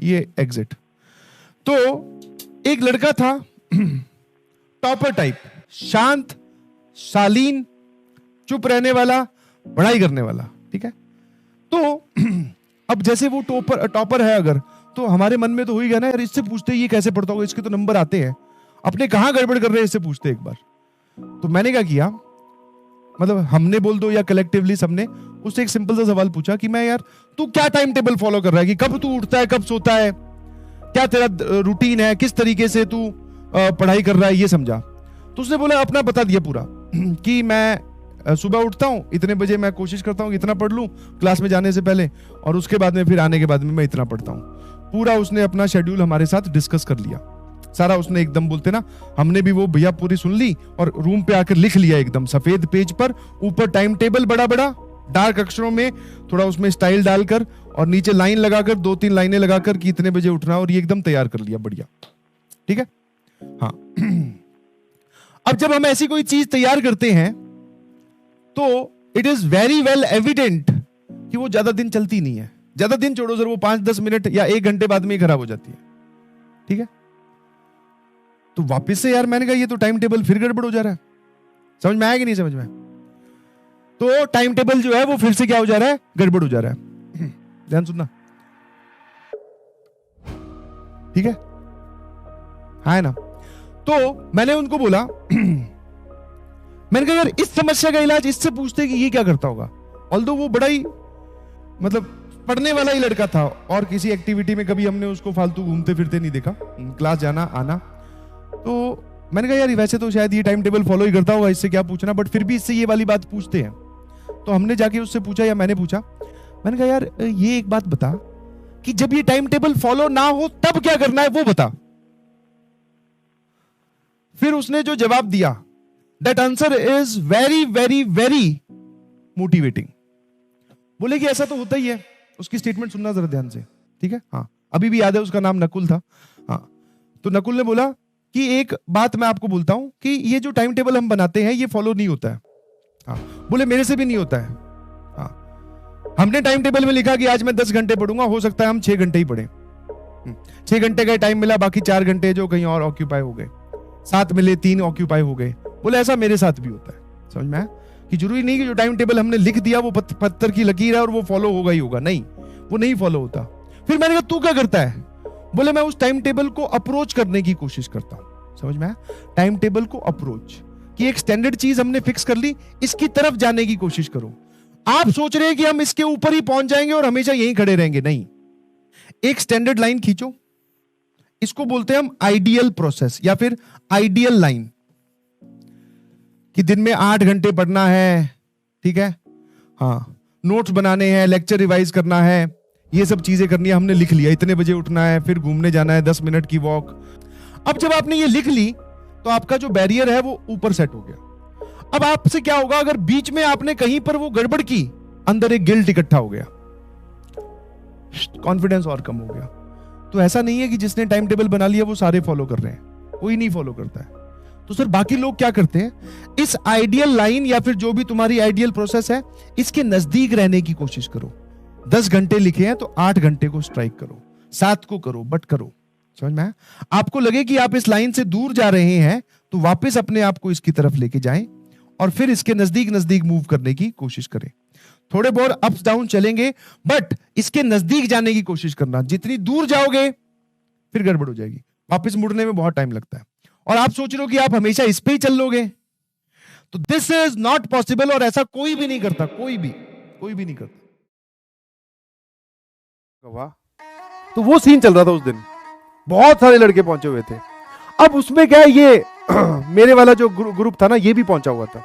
ये एग्जिट। तो एक लड़का था टॉपर टाइप, शांत, शालीन, चुप रहने वाला, पढ़ाई करने वाला, ठीक है। तो अब जैसे वो टॉपर है अगर, तो हमारे मन में तो हो ही गया ना यार, इससे पूछते ये कैसे पढ़ता होगा, इसके तो नंबर आते हैं, अपने कहां गड़बड़ कर रहे हैं इससे पूछते एक बार। तो मैंने क्या किया, मतलब हमने बोल दो या कलेक्टिवली सबने उससे एक सिंपल सा सवाल पूछा कि मैं यार तू क्या टाइम टेबल फॉलो कर रहा है, कि कब तू उठता है, कब सोता है, क्या तेरा रूटीन है, किस तरीके से तू पढ़ाई कर रहा है, ये समझा। तो उसने बोला अपना बता दिया पूरा कि मैं सुबह उठता हूं इतने बजे, मैं कोशिश करता हूं कि इतना पढ़ लूं क्लास में जाने से पहले, और उसके बाद में फिर आने के बाद में मैं इतना पढ़ता हूं। पूरा उसने अपना शेड्यूल हमारे साथ डिस्कस कर लिया सारा। उसने एकदम, बोलते ना, हमने भी वो भैया पूरी सुन ली और रूम पे आकर लिख लिया एकदम सफेद पेज पर, ऊपर टाइम टेबल बड़ा बड़ा डार्क अक्षरों में, थोड़ा उसमें स्टाइल डालकर, और नीचे लाइन लगाकर 2-3 लाइनें लगाकर कि इतने बजे उठना, और ये एकदम तैयार कर लिया बढ़िया, ठीक है। हाँ अब जब हम ऐसी कोई चीज तैयार करते हैं तो it is very well evident कि वो ज्यादा दिन चलती नहीं है। ज्यादा दिन छोड़ो सर, वो 5-10 मिनट या 1 घंटे बाद में खराब हो जाती है, ठीक है। तो वापस से यार मैंने कहा ये तो टाइम टेबल फिर गड़बड़ हो जा रहा है। समझ में आया कि नहीं समझ में? तो टाइम टेबल जो है वो फिर से क्या हो जा रहा है, गड़बड़ हो जा रहा है। ध्यान सुनना, ठीक है, हाँ है ना। तो मैंने उनको बोला मैंने कहा यार इस समस्या का इलाज इससे पूछते कि ये क्या करता होगा। ऑल्दो वो बड़ा ही मतलब पढ़ने वाला ही लड़का था, और किसी एक्टिविटी में कभी हमने उसको फालतू घूमते फिरते नहीं देखा, क्लास जाना आना। तो मैंने कहा यार वैसे तो शायद ये टाइम टेबल फॉलो ही करता होगा, इससे क्या पूछना, बट फिर भी इससे ये वाली बात पूछते हैं। तो हमने जाके उससे पूछा, या मैंने पूछा, मैंने कहा यार ये एक बात बता कि जब ये टाइम टेबल फॉलो ना हो तब क्या करना है वो बता। फिर उसने जो जवाब दिया, that answer is very very very motivating. बोले कि ऐसा तो होता ही है। उसकी स्टेटमेंट सुनना जरा ध्यान से, ठीक है। हाँ अभी भी याद है, उसका नाम नकुल था। हाँ तो नकुल ने बोला कि एक बात मैं आपको बोलता हूं कि ये जो टाइम टेबल हम बनाते हैं ये फॉलो नहीं होता है। हाँ बोले मेरे से भी नहीं होता है। हाँ हमने टाइम टेबल में लिखा कि आज मैं 10 घंटे पढ़ूंगा, हो सकता है हम 6 घंटे ही पढ़े। 6 घंटे का टाइम मिला, बाकी 4 घंटे जो कहीं और ऑक्यूपाई हो गए, 7 मिले 3 ऑक्यूपाई हो गए। बोले ऐसा मेरे साथ भी होता है। समझ में आया कि जरूरी नहीं कि जो टाइम टेबल हमने लिख दिया वो पत्थर की लकीर है और वो फॉलो होगा ही होगा, नहीं, वो नहीं फॉलो होता। फिर मैंने कहा तू क्या करता है? बोले मैं उस टाइम टेबल को अप्रोच करने की कोशिश करता हूं। समझ में आया? टाइम टेबल को अप्रोच, कि एक स्टैंडर्ड चीज हमने फिक्स कर ली, इसकी तरफ जाने की कोशिश करो। आप सोच रहे हैं कि हम इसके ऊपर ही पहुंच जाएंगे और हमेशा यहीं खड़े रहेंगे, नहीं। एक स्टैंडर्ड लाइन खींचो, इसको बोलते हैं हम आइडियल प्रोसेस या फिर आइडियल लाइन, कि दिन में 8 घंटे पढ़ना है, ठीक है। हाँ नोट्स बनाने हैं, लेक्चर रिवाइज करना है, ये सब चीजें करनी है, हमने लिख लिया। इतने बजे उठना है, फिर घूमने जाना है, 10 मिनट की वॉक। अब जब आपने ये लिख ली तो आपका जो बैरियर है वो ऊपर सेट हो गया। अब आपसे क्या होगा, अगर बीच में आपने कहीं पर वो गड़बड़ की, अंदर एक गिल्ट इकट्ठा हो गया, कॉन्फिडेंस और कम हो गया। तो ऐसा नहीं है कि जिसने टाइम टेबल बना लिया वो सारे फॉलो कर रहे हैं, कोई नहीं फॉलो करता है। तो सर बाकी लोग क्या करते हैं? इस आइडियल लाइन या फिर जो भी तुम्हारी आइडियल प्रोसेस है, इसके नजदीक रहने की कोशिश करो। 10 घंटे लिखे हैं तो 8 घंटे को स्ट्राइक करो, 7 को करो, बट करो। समझ में आया? आपको लगे कि आप इस लाइन से दूर जा रहे हैं तो वापस अपने आप को इसकी तरफ लेके जाएं और फिर इसके नजदीक नजदीक मूव करने की कोशिश करें। थोड़े बहुत अप्स डाउन चलेंगे, बट इसके नजदीक जाने की कोशिश करना। जितनी दूर जाओगे फिर गड़बड़ हो जाएगी, वापस मुड़ने में बहुत टाइम लगता है। और आप सोच रहे हो कि आप हमेशा इस पे ही चल लोगे, तो दिस इज नॉट पॉसिबल। और ऐसा कोई भी नहीं करता, कोई भी नहीं करता। वाह, तो वो सीन चल रहा था उस दिन, बहुत सारे लड़के पहुंचे हुए थे। अब उसमें क्या है, ये मेरे वाला जो ग्रुप था ना, ये भी पहुंचा हुआ था।